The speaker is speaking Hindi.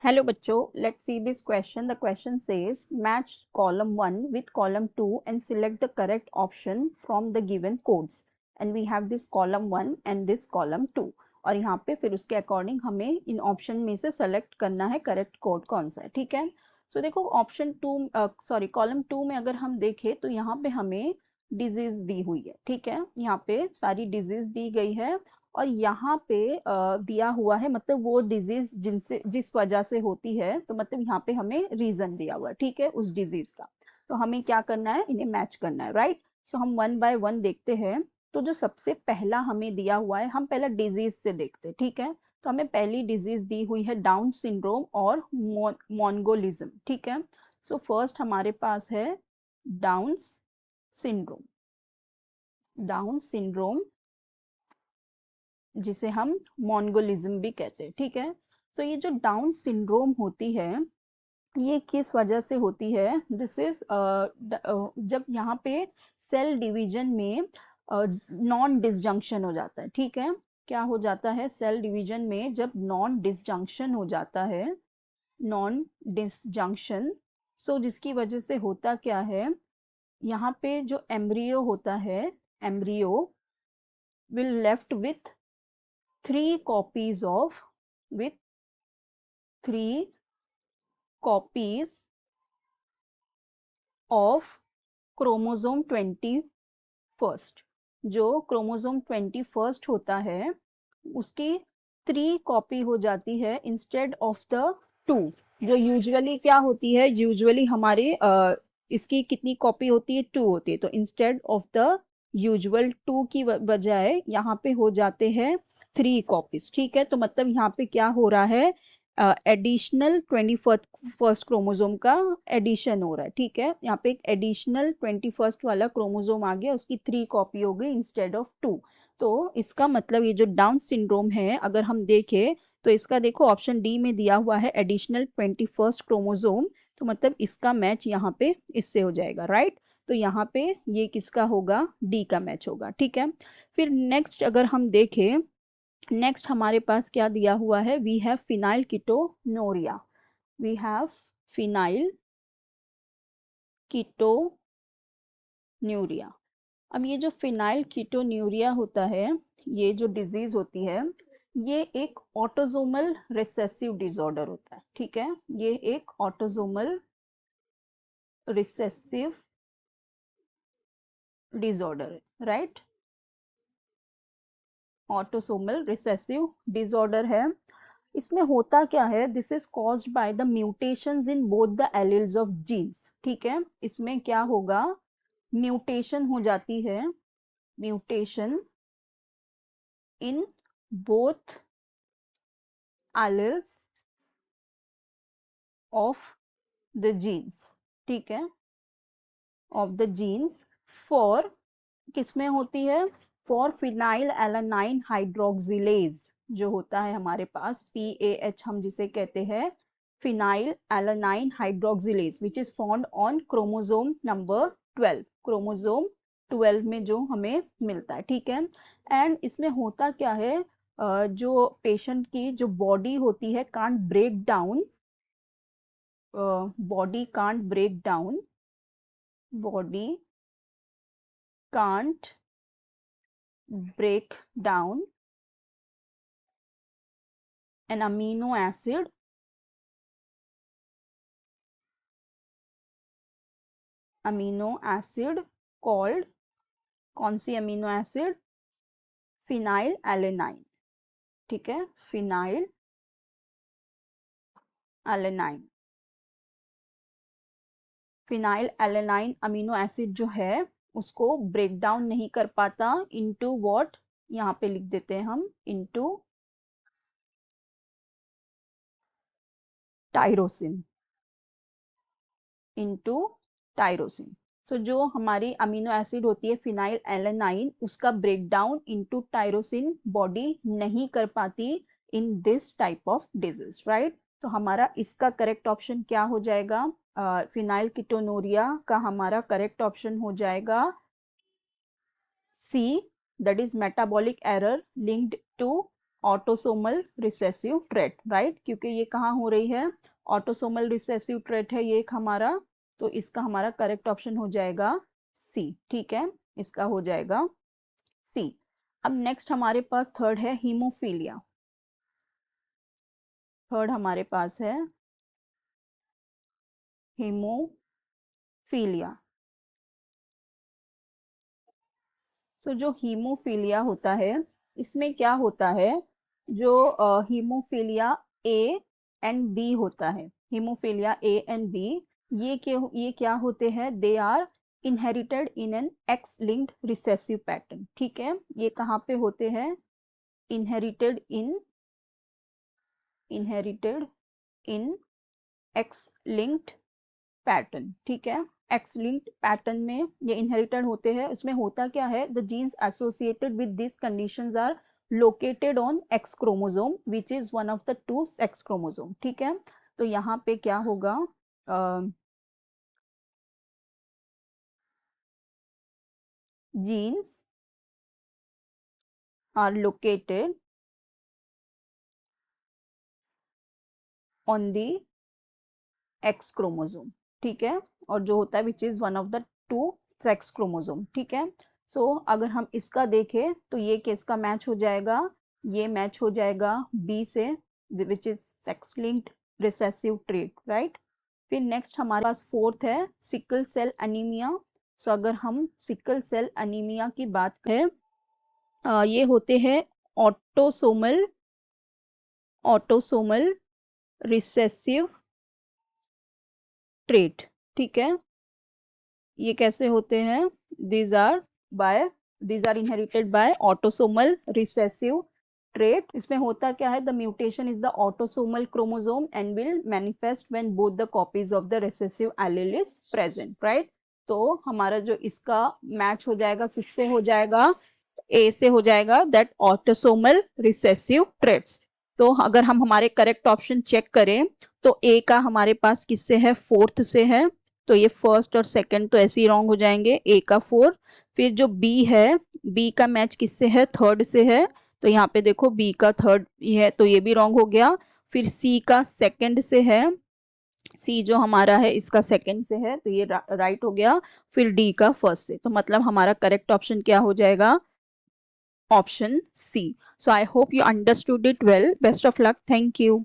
Hello bachcho, let's see this question. The question says match column 1 with column 2 and select the correct option from the given codes. And we have this column 1 and this column 2. और यहाँ पे फिर उसके अकॉर्डिंग हमें इन ऑप्शन में से सेलेक्ट करना है करेक्ट कोड कौन सा है, ठीक है। सो देखो ऑप्शन 2 कॉलम 2 में अगर हम देखें तो यहाँ पे हमें डिजीज दी हुई है, ठीक है। यहाँ पे सारी डिजीज दी गई है और यहाँ पे दिया हुआ है मतलब वो डिजीज जिनसे जिस वजह से होती है, तो मतलब यहाँ पे हमें रीजन दिया हुआ है, ठीक है, उस डिजीज का। तो हमें क्या करना है, इन्हें मैच करना है, राइट। सो हम वन बाय वन देखते हैं। तो जो सबसे पहला हमें दिया हुआ है, हम पहला डिजीज से देखते हैं, ठीक है। तो हमें पहली डिजीज दी हुई है डाउन सिंड्रोम और मोंगोलिज्म, ठीक है। सो फर्स्ट हमारे पास है डाउन सिंड्रोम। डाउन सिंड्रोम जिसे हम मोंगोलिज्म भी कहते हैं, ठीक है। सो ये जो डाउन सिंड्रोम होती है, ये किस वजह से होती है, दिस इज जब यहाँ पे सेल डिवीजन में नॉन डिसजंक्शन हो जाता है, ठीक है। क्या हो जाता है सेल डिवीजन में, जब नॉन डिसजंक्शन हो जाता है, नॉन डिसजंक्शन। सो जिसकी वजह से होता क्या है, यहाँ पे जो एम्ब्रियो होता है, embryo will left with three copies of with three copies of chromosome 21st। जो क्रोमोसोम 21st होता है उसकी 3 कॉपी हो जाती है इंस्टेड ऑफ द 2। जो यूजुअली क्या होती है, यूजुअली हमारे इसकी कितनी कॉपी होती है, 2 होती है। तो इंस्टेड ऑफ द यूजुअल 2 की बजाय यहाँ पे हो जाते हैं 3 कॉपीज, ठीक है। तो मतलब यहाँ पे क्या हो रहा है, एडिशनल 21st क्रोमोसोम का एडिशन हो रहा है, ठीक है। यहाँ पे एक एडिशनल 21st वाला क्रोमोसोम आ गया, उसकी 3 कॉपी हो गई इंस्टेड ऑफ 2। तो इसका मतलब ये जो डाउन सिंड्रोम है, अगर हम देखें तो इसका देखो ऑप्शन डी में दिया हुआ है एडिशनल 21st क्रोमोसोम। तो मतलब इसका मैच यहाँ पे इससे हो जाएगा, राइट। तो यहाँ पे ये किसका होगा, डी का मैच होगा, ठीक है। फिर नेक्स्ट अगर हम देखें, नेक्स्ट हमारे पास क्या दिया हुआ है, we have phenylketonuria. We have phenylketonuria. अब ये जो फिनाइल कीटोन्यूरिया होता है, ये जो डिजीज होती है, ये एक ऑटोसोमल रिसेसिव डिसऑर्डर होता है, ठीक है। ये एक ऑटोसोमल रिसेसिव डिसऑर्डर है, राइट। ऑटोसोमल रिसेसिव डिसऑर्डर है। इसमें होता क्या है, this is caused by the mutations in both the alleles of genes, ठीक है। इसमें क्या होगा, म्यूटेशन हो जाती है, mutation in both alleles of the genes, ठीक है, ऑफ द जीन्स। फॉर किसमें होती है, फॉर फिनाइल एलानाइन हाइड्रोक्सिलेज जो होता है हमारे पास, PAH हम जिसे कहते हैं, phenyl alanine hydroxylase which is found on chromosome number 12, chromosome 12 में जो हमें मिलता है, ठीक है। एंड इसमें होता क्या है, जो पेशेंट की जो बॉडी होती है can't break down, body can't break down, body can't break down an amino acid called, कौन सी अमीनो एसिड, फिनाइल एलेनाइन, ठीक है, phenylalanine. Phenylalanine amino acid जो है उसको ब्रेक डाउन नहीं कर पाता इनटू व्हाट, यहाँ पे लिख देते हैं हम, इनटू टायरोसिन, इनटू टायरोसिन। सो जो हमारी अमीनो एसिड होती है फिनाइल एलेनाइन, उसका ब्रेकडाउन इनटू टायरोसिन बॉडी नहीं कर पाती in this type of disease, right. तो हमारा इसका करेक्ट ऑप्शन क्या हो जाएगा, फिनाइल कीटोनूरिया का हमारा करेक्ट ऑप्शन हो जाएगा c, that is metabolic error linked to autosomal recessive trait, right, क्योंकि ये कहाँ हो रही है, ऑटोसोमल रिसेसिव ट्रेट है ये एक हमारा, तो इसका हमारा करेक्ट ऑप्शन हो जाएगा सी, ठीक है, इसका हो जाएगा सी। अब नेक्स्ट हमारे पास थर्ड है हीमोफीलिया। थर्ड हमारे पास है हीमोफीलिया। सो जो हीमोफीलिया होता है, इसमें क्या होता है, जो हीमोफीलिया ए एंड बी होता है, हीमोफीलिया ए एंड बी, ये क्या होते हैं, they are inherited in an X linked recessive pattern, ठीक है, ये कहाँ पे होते हैं, inherited in X linked pattern, ठीक है, एक्स लिंक्ड पैटर्न में ये इनहेरिटेड होते हैं। उसमें होता क्या है, the genes associated with this conditions are located on X chromosome which is one of the two sex chromosome, ठीक है, तो यहाँ पे क्या होगा, genes are located on the x chromosome, ठीक है, और जो होता है विच is one of the two sex chromosome, ठीक है। सो अगर हम इसका देखें तो ये किसका मैच हो जाएगा, ये मैच हो जाएगा बी से, which is sex linked recessive trait, right. फिर नेक्स्ट हमारे पास फोर्थ है सिकल सेल एनीमिया। सो अगर हम सिकल सेल एनीमिया की बात करें, ये होते हैं ऑटोसोमल रिसेसिव ट्रेट, ठीक है, ये कैसे होते हैं, these are inherited by autosomal recessive trait। इसमें होता क्या है, the mutation is the autosomal chromosome and will manifest when both the copies of the recessive allele is present, right। तो हमारा जो इसका मैच हो जाएगा किससे हो जाएगा, ए से हो जाएगा, that autosomal recessive traits। तो अगर हम हमारे करेक्ट ऑप्शन चेक करें तो ए का हमारे पास किससे है, फोर्थ से है, तो ये फर्स्ट और सेकंड तो ऐसे ही रॉन्ग हो जाएंगे, ए का फोर्थ। फिर जो बी है, बी का मैच किससे है, थर्ड से है, तो यहाँ पे देखो बी का थर्ड है तो ये भी रॉन्ग हो गया। फिर सी का सेकंड से है, सी जो हमारा है इसका सेकंड से है तो ये राइट हो गया। फिर डी का फर्स्ट से, तो मतलब हमारा करेक्ट ऑप्शन क्या हो जाएगा, option C. So I hope you understood it well, best of luck, thank you.